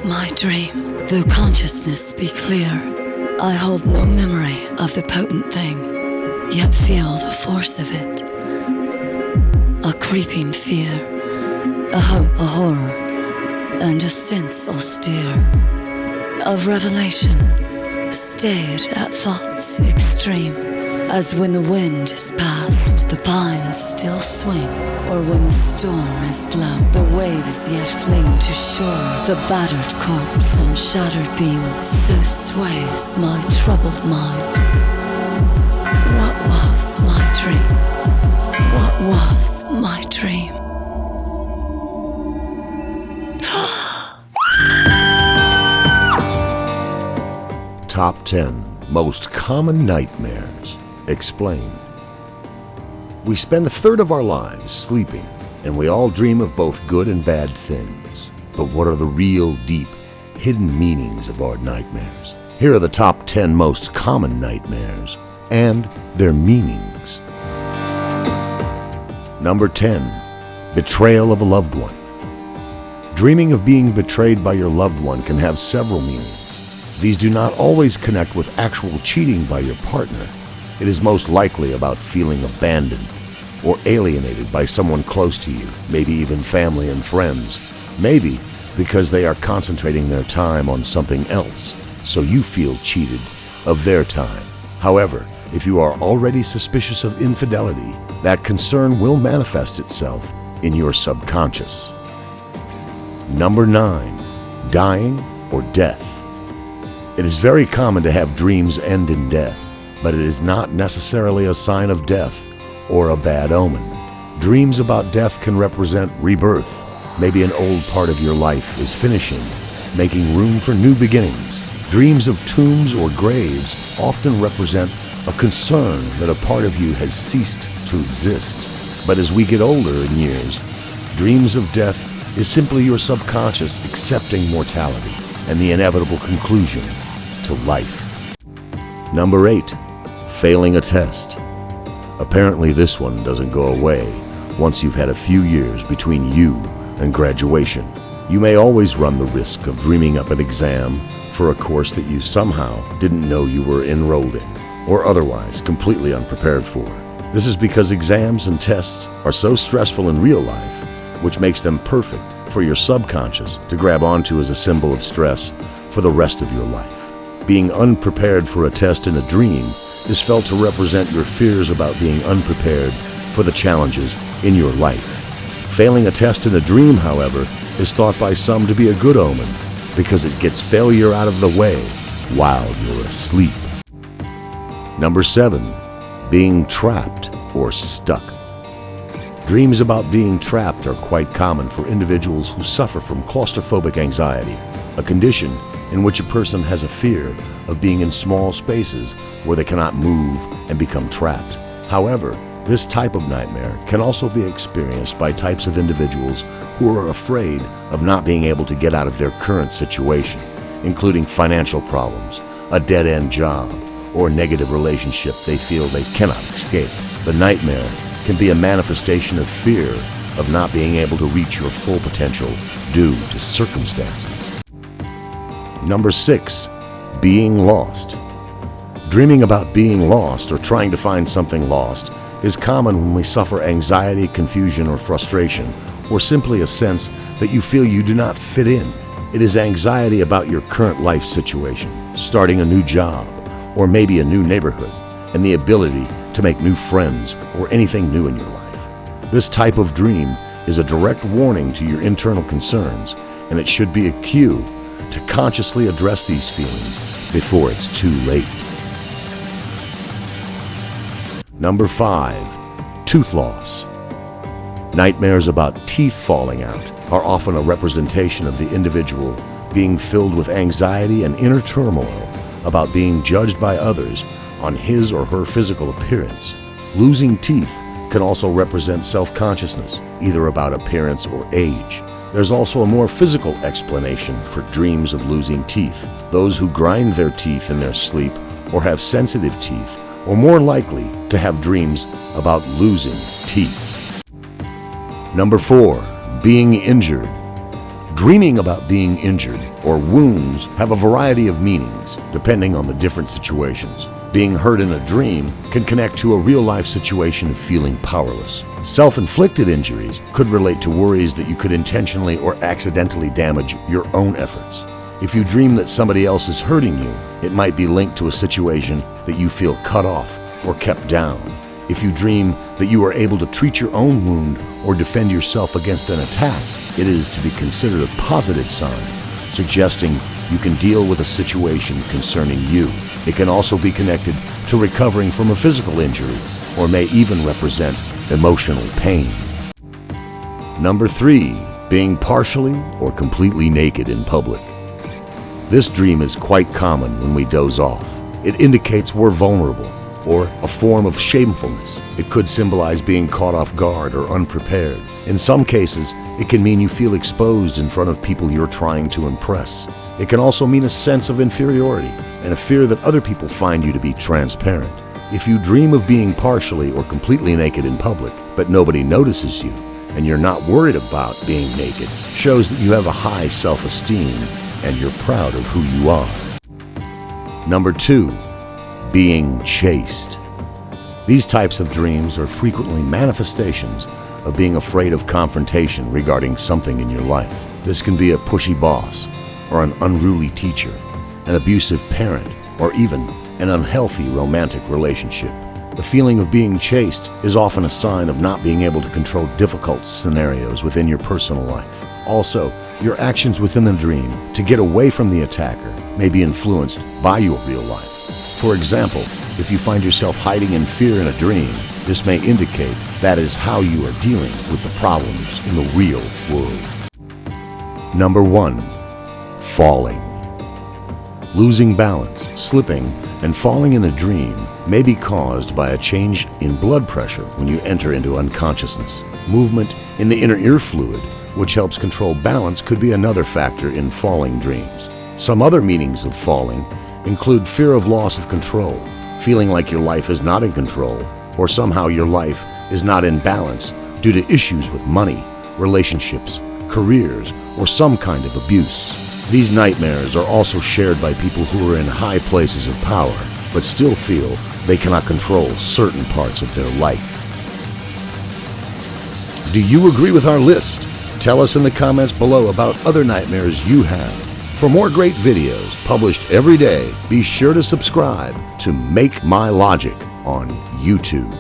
my dream? Though consciousness be clear, I hold no memory of the potent thing, yet feel the force of it. A creeping fear, a hope, a horror, and a sense austere of revelation, stayed at thought's extreme. As when the wind is past, the pines still swing, or when the storm is blown, the waves yet fling to shore the battered corpse and shattered beam. So sways my troubled mind. What was my dream? What was my dream? Top 10 Most Common Nightmares Explained. We spend a third of our lives sleeping, and we all dream of both good and bad things. But what are the real, deep, hidden meanings of our nightmares? Here are the top 10 most common nightmares and their meanings. Number 10. Betrayal of a loved one. Dreaming of being betrayed by your loved one can have several meanings. These do not always connect with actual cheating by your partner. It is most likely about feeling abandoned or alienated by someone close to you, maybe even family and friends. Maybe because they are concentrating their time on something else, so you feel cheated of their time. However, if you are already suspicious of infidelity, that concern will manifest itself in your subconscious. Number 9. Dying or death. It is very common to have dreams end in death, but it is not necessarily a sign of death or a bad omen. Dreams about death can represent rebirth. Maybe an old part of your life is finishing, making room for new beginnings. Dreams of tombs or graves often represent a concern that a part of you has ceased to exist. But as we get older in years, dreams of death is simply your subconscious accepting mortality and the inevitable conclusion to life. Number 8. Failing a test. Apparently this one doesn't go away once you've had a few years between you and graduation. You may always run the risk of dreaming up an exam for a course that you somehow didn't know you were enrolled in, or otherwise completely unprepared for. This is because exams and tests are so stressful in real life, which makes them perfect for your subconscious to grab onto as a symbol of stress for the rest of your life. Being unprepared for a test in a dream is felt to represent your fears about being unprepared for the challenges in your life. Failing a test in a dream, however, is thought by some to be a good omen because it gets failure out of the way while you're asleep. Number 7. Being trapped or stuck. Dreams about being trapped are quite common for individuals who suffer from claustrophobic anxiety, a condition in which a person has a fear of being in small spaces where they cannot move and become trapped. However, this type of nightmare can also be experienced by types of individuals who are afraid of not being able to get out of their current situation, including financial problems, a dead-end job, or a negative relationship they feel they cannot escape. The nightmare can be a manifestation of fear of not being able to reach your full potential due to circumstances. Number 6. Being lost. Dreaming about being lost or trying to find something lost is common when we suffer anxiety, confusion, or frustration, or simply a sense that you feel you do not fit in. It is anxiety about your current life situation, starting a new job, or maybe a new neighborhood, and the ability to make new friends or anything new in your life. This type of dream is a direct warning to your internal concerns, and it should be a cue to consciously address these feelings before it's too late. Number 5. Tooth loss. Nightmares about teeth falling out are often a representation of the individual being filled with anxiety and inner turmoil about being judged by others on his or her physical appearance. Losing teeth can also represent self-consciousness, either about appearance or age. There's also a more physical explanation for dreams of losing teeth. Those who grind their teeth in their sleep or have sensitive teeth are more likely to have dreams about losing teeth. Number 4. Being injured. Dreaming about being injured or wounds have a variety of meanings, depending on the different situations. Being hurt in a dream can connect to a real-life situation of feeling powerless. Self-inflicted injuries could relate to worries that you could intentionally or accidentally damage your own efforts. If you dream that somebody else is hurting you, it might be linked to a situation that you feel cut off or kept down. If you dream that you are able to treat your own wound or defend yourself against an attack, it is to be considered a positive sign, suggesting you can deal with a situation concerning you. It can also be connected to recovering from a physical injury or may even represent emotional pain. Number 3, being partially or completely naked in public. This dream is quite common when we doze off. It indicates we're vulnerable or a form of shamefulness. It could symbolize being caught off guard or unprepared. In some cases, it can mean you feel exposed in front of people you're trying to impress. It can also mean a sense of inferiority and a fear that other people find you to be transparent. If you dream of being partially or completely naked in public, but nobody notices you, and you're not worried about being naked, shows that you have a high self-esteem and you're proud of who you are. Number 2, being chased. These types of dreams are frequently manifestations of being afraid of confrontation regarding something in your life. This can be a pushy boss, or an unruly teacher, an abusive parent, or even an unhealthy romantic relationship. The feeling of being chased is often a sign of not being able to control difficult scenarios within your personal life. Also, your actions within the dream to get away from the attacker may be influenced by your real life. For example, if you find yourself hiding in fear in a dream, this may indicate that is how you are dealing with the problems in the real world. Number 1, falling. Losing balance, slipping, and falling in a dream may be caused by a change in blood pressure when you enter into unconsciousness. Movement in the inner ear fluid, which helps control balance, could be another factor in falling dreams. Some other meanings of falling include fear of loss of control, feeling like your life is not in control, or somehow your life is not in balance due to issues with money, relationships, careers, or some kind of abuse. These nightmares are also shared by people who are in high places of power, but still feel they cannot control certain parts of their life. Do you agree with our list? Tell us in the comments below about other nightmares you have. For more great videos published every day, be sure to subscribe to Make My Logic on YouTube.